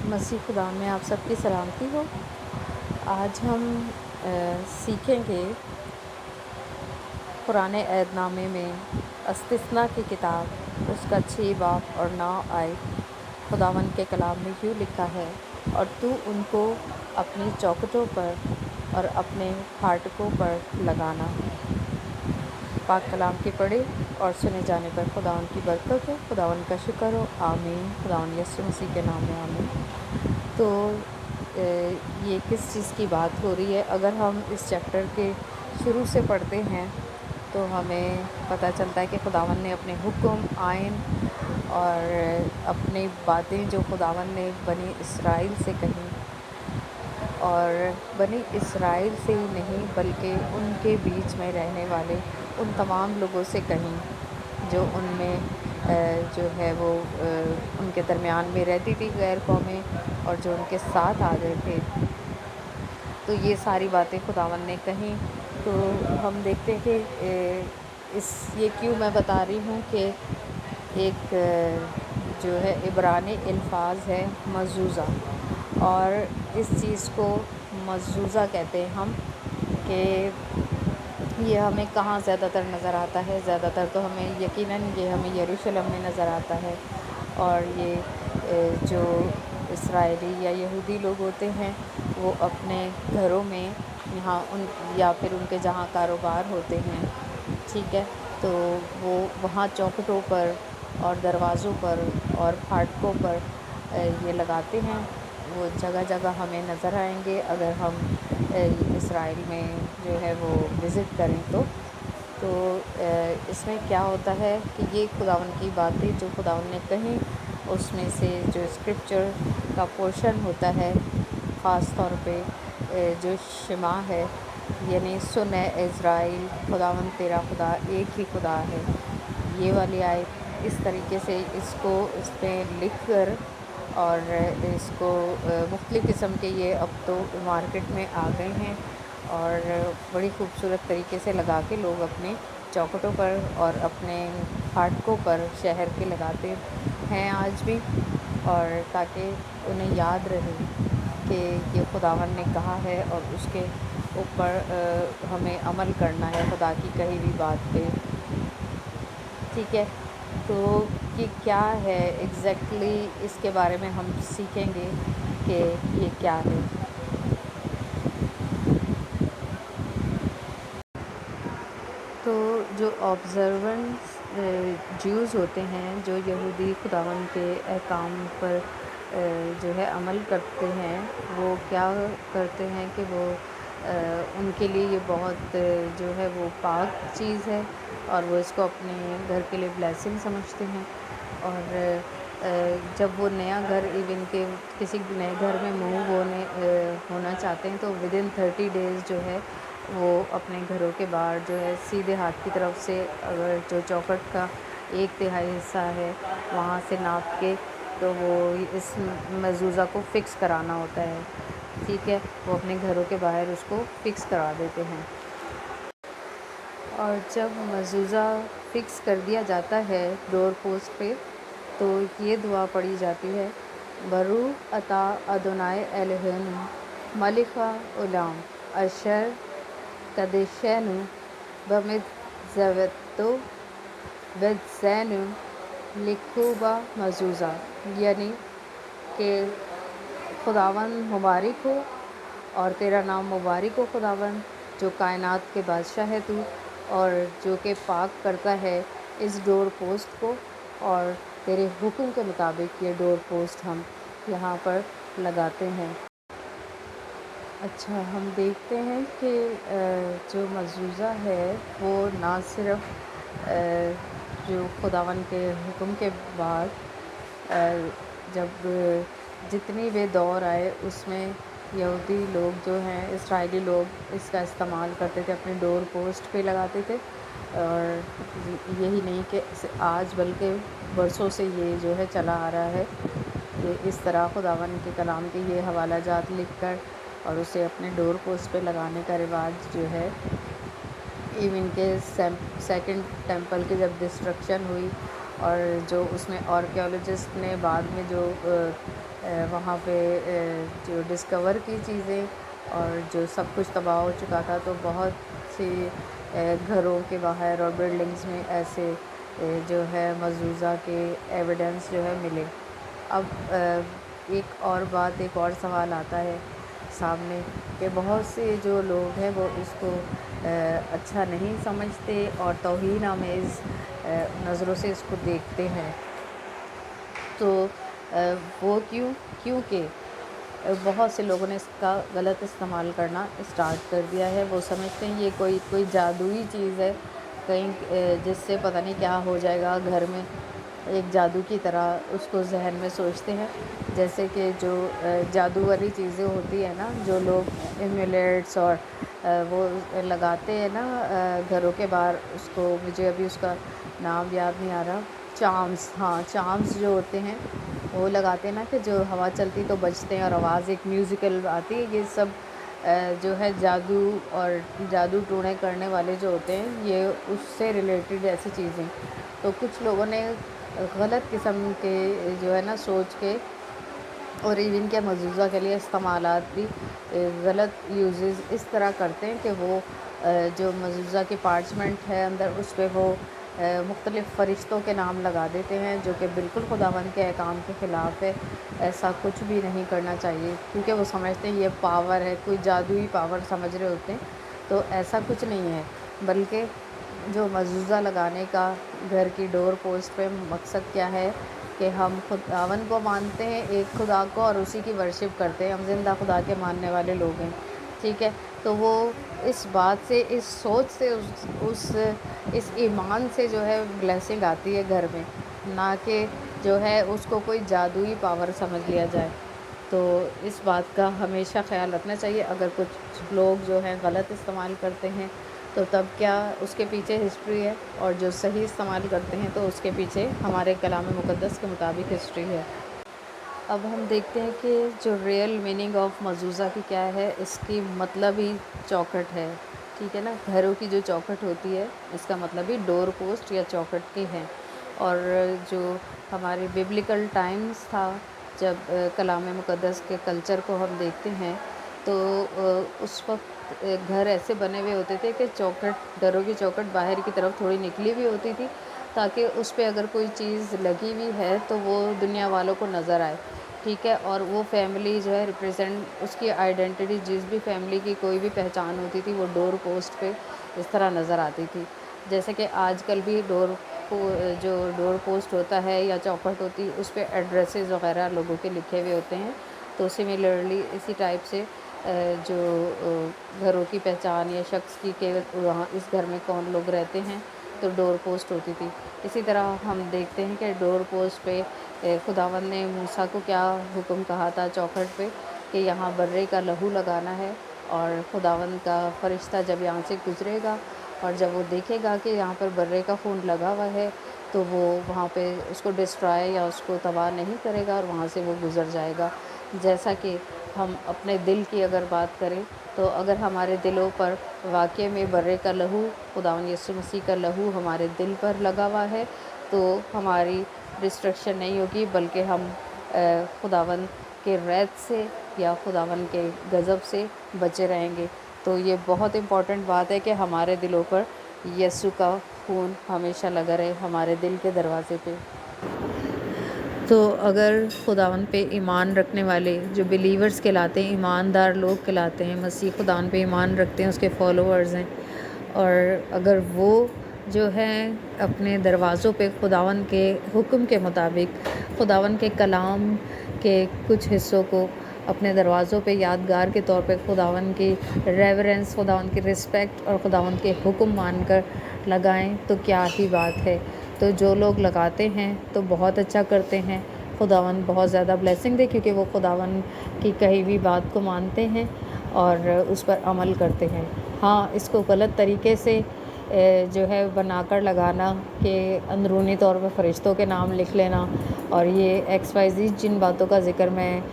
مسیح خدا میں آپ سب کی سلامتی ہو۔ آج ہم سیکھیں گے قرآن عہد نامے میں استثنا کی کتاب، اس کا 6 باب اور 9 آیت۔ خداوند کے کلام میں یوں لکھا ہے، اور تو ان کو اپنی چوکھٹوں پر اور اپنے پھاٹکوں پر لگانا۔ پاک کلام کے پڑھے اور سنے جانے پر خداوند کی برکت ہو، خداوند کا شکر ہو، آمین۔ خداوند یسوع مسیح کے نام میں آمین۔ تو یہ کس چیز کی بات ہو رہی ہے؟ اگر ہم اس چیپٹر کے شروع سے پڑھتے ہیں تو ہمیں پتہ چلتا ہے کہ خداوند نے اپنے حکم، آئین اور اپنی باتیں جو خداوند نے بنی اسرائیل سے کہیں، اور بنی اسرائیل سے ہی نہیں بلکہ ان کے بیچ میں رہنے والے ان تمام لوگوں سے کہیں جو ان میں جو ہے وہ ان کے درمیان میں رہتی تھی، غیر قومیں، اور جو ان کے ساتھ آ گئے تھے، تو یہ ساری باتیں خداوند نے کہیں۔ تو ہم دیکھتے ہیں کہ یہ کیوں میں بتا رہی ہوں کہ ایک جو ہے عبرانی الفاظ ہے مزوزہ، اور اس چیز کو مزوزہ کہتے ہیں ہم، کہ یہ ہمیں کہاں زیادہ تر نظر آتا ہے؟ زیادہ تر تو ہمیں یقیناً یہ ہمیں یروشلم میں نظر آتا ہے، اور یہ جو اسرائیلی یا یہودی لوگ ہوتے ہیں وہ اپنے گھروں میں یہاں یا پھر ان کے جہاں کاروبار ہوتے ہیں، ٹھیک ہے، تو وہ وہاں چوکھٹوں پر اور دروازوں پر اور پھاٹکوں پر یہ لگاتے ہیں۔ وہ جگہ جگہ ہمیں نظر آئیں گے اگر ہم اسرائیل میں جو ہے وہ وزٹ کریں تو اس میں کیا ہوتا ہے کہ یہ خداوند کی باتیں جو خداوند نے کہیں، اس میں سے جو اسکرپچر کا پورشن ہوتا ہے، خاص طور پہ جو شمع ہے، یعنی سن اے اسرائیل، خداوند تیرا خدا ایک ہی خدا ہے، یہ والی آیت، اس طریقے سے اس کو اس پہ لکھ کر، اور اس کو مختلف قسم کے یہ اب تو مارکیٹ میں آ گئے ہیں، اور بڑی خوبصورت طریقے سے لگا کے لوگ اپنے چوکھٹوں پر اور اپنے پھاٹکوں پر شہر کے لگاتے ہیں آج بھی، اور تاکہ انہیں یاد رہے کہ یہ خداوند نے کہا ہے اور اس کے اوپر ہمیں عمل کرنا ہے، خدا کی کہی ہوئی بات پہ، ٹھیک ہے۔ تو یہ کیا ہے ایگزیکٹلی، اس کے بارے میں ہم سیکھیں گے کہ یہ کیا ہے۔ تو جو آبزرونس جیوز ہوتے ہیں، جو یہودی خداوند کے احکام پر جو ہے عمل کرتے ہیں، وہ کیا کرتے ہیں کہ وہ ان کے لیے یہ بہت جو ہے وہ پاک چیز ہے، اور وہ اس کو اپنے گھر کے لیے بلیسنگ سمجھتے ہیں، اور جب وہ نیا گھر ایون کہ کسی نئے گھر میں موو ہونا چاہتے ہیں تو ودن 30 days جو ہے وہ اپنے گھروں کے باہر جو ہے سیدھے ہاتھ کی طرف سے، اگر جو چوکھٹ کا 1/3 حصہ ہے وہاں سے ناپ کے، تو وہ اس مزوزہ کو فکس کرانا ہوتا ہے، ٹھیک ہے، وہ اپنے گھروں کے باہر اس کو فکس کرا دیتے ہیں۔ اور جب مزوزہ فکس کر دیا جاتا ہے ڈور پوسٹ پہ، تو یہ دعا پڑھی جاتی ہے، برو عطا ادونائے الہینو ملک علام اشر قدشینو بمد زوتو بزینو لکھوبا مزوزہ، یعنی کہ خداوند مبارک ہو، اور تیرا نام مبارک ہو خداوند، جو کائنات کے بادشاہ ہے تو، اور جو کہ پاک کرتا ہے اس ڈور پوسٹ کو، اور تیرے حکم کے مطابق یہ ڈور پوسٹ ہم یہاں پر لگاتے ہیں۔ اچھا، ہم دیکھتے ہیں کہ جو مزوزہ ہے وہ نہ صرف جو خداوند کے حکم کے بعد جب جتنی بھی دور آئے اس میں یہودی لوگ جو ہیں، اسرائیلی لوگ اس کا استعمال کرتے تھے، اپنے ڈور پوسٹ پہ لگاتے تھے، اور یہی نہیں کہ آج بلکہ برسوں سے یہ جو ہے چلا آ رہا ہے کہ اس طرح خداوند کے کلام کے یہ حوالہ جات لکھ کر اور اسے اپنے ڈور پوسٹ پہ لگانے کا رواج جو ہے، ایون کہ سیکنڈ ٹیمپل کی جب ڈسٹرکشن ہوئی، اور جو اس میں آرکیولوجسٹ نے بعد میں جو وہاں پہ جو ڈسکور کی چیزیں اور جو سب کچھ تباہ ہو چکا تھا، تو بہت سی گھروں کے باہر اور بلڈنگز میں ایسے جو ہے مجوزہ کے ایویڈنس جو ہے ملے۔ اب ایک اور بات، ایک اور سوال آتا ہے سامنے کہ بہت سے جو لوگ ہیں وہ اس کو اچھا نہیں سمجھتے اور توہین آمیز نظروں سے اس کو دیکھتے ہیں۔ تو وہ کیونکہ بہت سے لوگوں نے اس کا غلط استعمال کرنا اسٹارٹ کر دیا ہے۔ وہ سمجھتے ہیں یہ کوئی جادوئی چیز ہے، کہیں جس سے پتہ نہیں کیا ہو جائے گا گھر میں، ایک جادو کی طرح اس کو ذہن میں سوچتے ہیں۔ جیسے کہ جو جادو والی چیزیں ہوتی ہیں نا، جو لوگ ایمیولیٹس اور وہ لگاتے ہیں نا گھروں کے باہر، اس کو مجھے ابھی اس کا نام یاد نہیں آ رہا، چارمز، ہاں چارمز جو ہوتے ہیں وہ لگاتے ہیں نا کہ جو ہوا چلتی تو بجتے ہیں اور آواز ایک میوزیکل آتی ہے۔ یہ سب جو ہے جادو اور جادو ٹونے کرنے والے جو ہوتے ہیں، یہ اس سے ریلیٹڈ ایسی چیزیں۔ تو کچھ لوگوں نے غلط قسم کے جو ہے نا سوچ کے، اور ایون کے مجوزہ کے لیے استعمالات بھی غلط یوزز اس طرح کرتے ہیں کہ وہ جو مجوزہ کی پارچمنٹ ہے اندر، اس پہ وہ مختلف فرشتوں کے نام لگا دیتے ہیں، جو کہ بالکل خداوند کے احکام کے خلاف ہے۔ ایسا کچھ بھی نہیں کرنا چاہیے، کیونکہ وہ سمجھتے ہیں یہ پاور ہے، کوئی جادوئی پاور سمجھ رہے ہوتے ہیں۔ تو ایسا کچھ نہیں ہے، بلکہ جو مجوزہ لگانے کا گھر کی ڈور پوسٹ پہ مقصد کیا ہے کہ ہم خداوند کو مانتے ہیں، ایک خدا کو، اور اسی کی ورشپ کرتے ہیں، ہم زندہ خدا کے ماننے والے لوگ ہیں، ٹھیک ہے۔ تو وہ اس بات سے، اس سوچ سے، اس ایمان سے جو ہے بلیسنگ آتی ہے گھر میں، نہ کہ جو ہے اس کو کوئی جادوئی پاور سمجھ لیا جائے۔ تو اس بات کا ہمیشہ خیال رکھنا چاہیے۔ اگر کچھ لوگ جو ہیں غلط استعمال کرتے ہیں تو تب کیا اس کے پیچھے ہسٹری ہے، اور جو صحیح استعمال کرتے ہیں تو اس کے پیچھے ہمارے کلام مقدس کے مطابق ہسٹری ہے۔ اب ہم دیکھتے ہیں کہ جو ریئل میننگ آف مجوزہ کی کیا ہے۔ اس کی مطلب ہی چوکھٹ ہے، ٹھیک ہے نا۔ گھروں کی جو چوکھٹ ہوتی ہے، اس کا مطلب ہی ڈور پوسٹ یا چوکھٹ کی ہے۔ اور جو ہمارے بیبلیکل ٹائمز تھا، جب کلام مقدس کے کلچر کو ہم دیکھتے ہیں، تو اس وقت گھر ایسے بنے ہوئے ہوتے تھے کہ چوکھٹ، گھروں کی چوکھٹ باہر کی طرف تھوڑی نکلی ہوئی ہوتی تھی، تاکہ اس پہ اگر کوئی چیز لگی ہوئی ہے تو وہ دنیا والوں کو نظر آئے، ٹھیک ہے۔ اور وہ فیملی جو ہے ریپرزینٹ، اس کی آئیڈینٹی، جس بھی فیملی کی کوئی بھی پہچان ہوتی تھی، وہ ڈور پوسٹ پہ اس طرح نظر آتی تھی۔ جیسے کہ آج کل بھی جو ڈور پوسٹ ہوتا ہے یا چوکھٹ ہوتی ہے، اس پہ ایڈریسز وغیرہ لوگوں کے لکھے ہوئے ہوتے ہیں۔ تو سملرلی اسی ٹائپ سے جو گھروں کی پہچان یا شخص کی کہ وہاں اس گھر میں کون لوگ رہتے ہیں، تو ڈور پوسٹ ہوتی تھی۔ اسی طرح ہم دیکھتے ہیں کہ ڈور پوسٹ پہ خداوند نے موسیٰ کو کیا حکم کہا تھا چوکھٹ پہ، کہ یہاں برے کا لہو لگانا ہے، اور خداوند کا فرشتہ جب یہاں سے گزرے گا اور جب وہ دیکھے گا کہ یہاں پر برے کا خون لگا ہوا ہے، تو وہ وہاں پہ اس کو ڈسٹرائے یا اس کو تباہ نہیں کرے گا، اور وہاں سے وہ گزر جائے گا۔ جیسا کہ ہم اپنے دل کی اگر بات کریں، تو اگر ہمارے دلوں پر واقعے میں برے کا لہو، خداوند یسوع مسیح کا لہو ہمارے دل پر لگا ہوا ہے، تو ہماری ڈسٹرکشن نہیں ہوگی، بلکہ ہم خداوند کے ریت سے یا خداوند کے غضب سے بچے رہیں گے۔ تو یہ بہت امپورٹنٹ بات ہے کہ ہمارے دلوں پر یسوع کا خون ہمیشہ لگا رہے، ہمارے دل کے دروازے پہ۔ تو اگر خداوند پہ ایمان رکھنے والے جو بلیورز کہلاتے ہیں، ایماندار لوگ کہلاتے ہیں، مسیح خداوند پہ ایمان رکھتے ہیں، اس کے فالوورز ہیں، اور اگر وہ جو ہیں اپنے دروازوں پہ خداوند کے حکم کے مطابق، خداوند کے کلام کے کچھ حصوں کو اپنے دروازوں پہ یادگار کے طور پہ خداوند کی ریورنس، خداوند کی رسپیکٹ اور خداوند کے حکم مان کر لگائیں، تو کیا ہی بات ہے۔ تو جو لوگ لگاتے ہیں تو بہت اچھا کرتے ہیں، خداوند بہت زیادہ بلیسنگ دے، کیونکہ وہ خداوند کی کہی ہوئی بات کو مانتے ہیں اور اس پر عمل کرتے ہیں۔ ہاں، اس کو غلط طریقے سے جو ہے بنا کر لگانا، کہ اندرونی طور پر فرشتوں کے نام لکھ لینا، اور یہ ایکس وائی زیڈ جن باتوں کا ذکر میں